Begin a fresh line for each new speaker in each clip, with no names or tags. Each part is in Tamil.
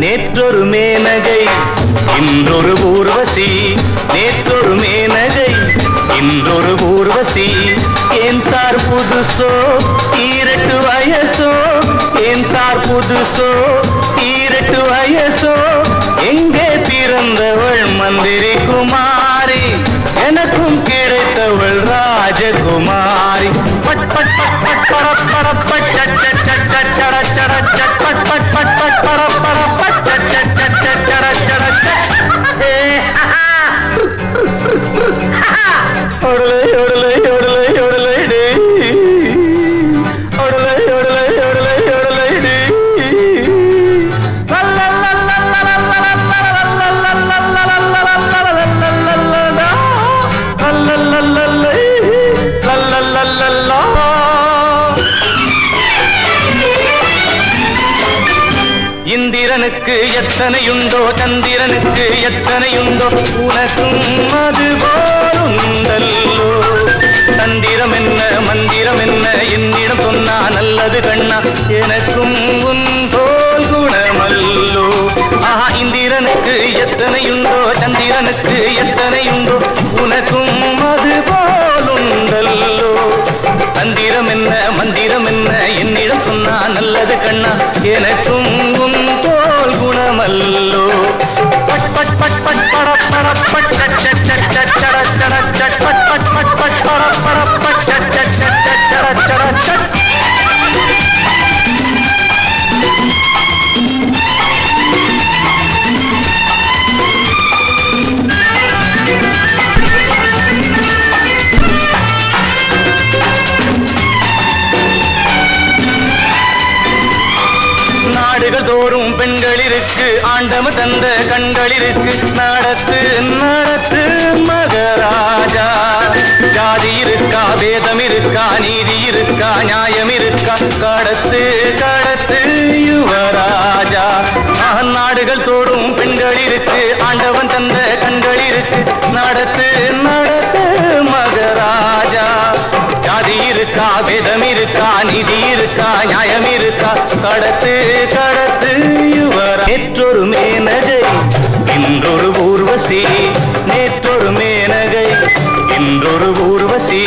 நேற்றொரு மேனகை இன்றொரு ஊர்வசி, நேற்றொரு மேனகை இன்றொரு ஊர்வசி. ஏன் சார் புதுசோ ஈரட்டு வயசோ, ஏன் சார் புதுசோ ஈரட்டு வயசோ. எங்கே பிறந்தவள் மந்திரி குமாரி, எனக்கும் கிடைத்தவள் ராஜகுமாரி. பட் பட் பட் பட் பட பட பட் சட் சட் சட் சட் சட சட சட் பட் பட் பட் பட் பட பட பட் சட் சட் சட் சட் சட சட சட். ஒடலை ஒடலை ஒடலை ஒடலை டே, ஒடலை ஒடலை ஒடலை ஒடலை டே. இந்திரனுக்கு எத்தனையுண்டோ சந்திரனுக்கு எத்தனையுண்டோ, உனக்கும் அது போலுண்டல்லோ. தந்திரம் என்ன மந்திரம் என்ன என்னிடம் சொன்னா நல்லது கண்ணா, எனக்கும் உன் போல் குணமல்லோ. ஆஹா, இந்திரனுக்கு எத்தனையுண்டோ சந்திரனுக்கு எத்தனையுண்டோ, உனக்கும் அது போலுண்டல்லோ. தந்திரம் என்ன மந்திரம் என்ன என்னிடம் சொன்னா நல்லது கண்ணா, எனக்கும் உன் போல் குணமல்லோ. பட் பட் பட் பட் பட பட பட் சட் சட் சட் சட் சட சட சட் பட் பட் பட் பட் பட பட பட் சட் சட் சட் சட் சட சட சட். நாடுகள் தோறும் பெண்கள் இருக்கு, ஆண்டவ தந்த கண்கள் இருக்கு. நடத்து நடத்து மகராஜா, ஜாதி இருக்கா வேதம் இருக்கா நீதி இருக்கா நியாயம் இருக்கா, கடத்து கடத்து யுவராஜா. நாடுகள் தோறும் பெண்கள் இருக்கு, ஆண்டவன் தந்த கண்கள் இருக்கு. நடத்து நடத்து மகராஜா, ஜாதி இருக்கா வேதம் இருக்கா நீதி இருக்கா நியாயம் இருக்கா, கடத்து கடத்து யுவரா. நேற்றொரு மேனகை இன்றொரு ஊர்வசி, நேற்றொரு மேனகை இன்றொரு ஊர்வசி.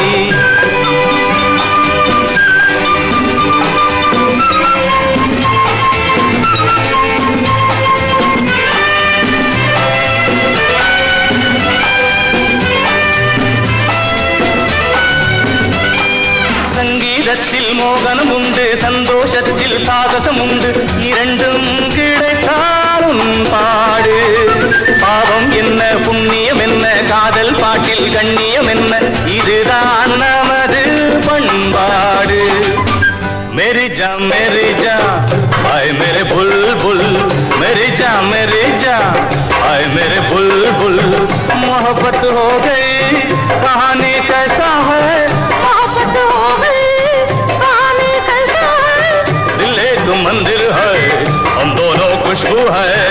சங்கீதத்தில் மோகனம் உண்டு, சந்தோஷத்தில் சாகசம் உண்டு, இரண்டும் கிடைத்தாலும் பாடு. பாவம் என்ன புண்ணியம் என்ன, காதல் பாட்டில் கண்ணியம் என்ன, இதுதான் நமது பண்பாடு. मेरी जा आए मेरे बुलबुल, मेरी जा आए मेरे बुलबुल. मोहब्बत हो गई कहानी कैसा है, मोहब्बत हो गई कहानी कैसा है. दिल एक मंदिर है हम दोनों खुशबू है.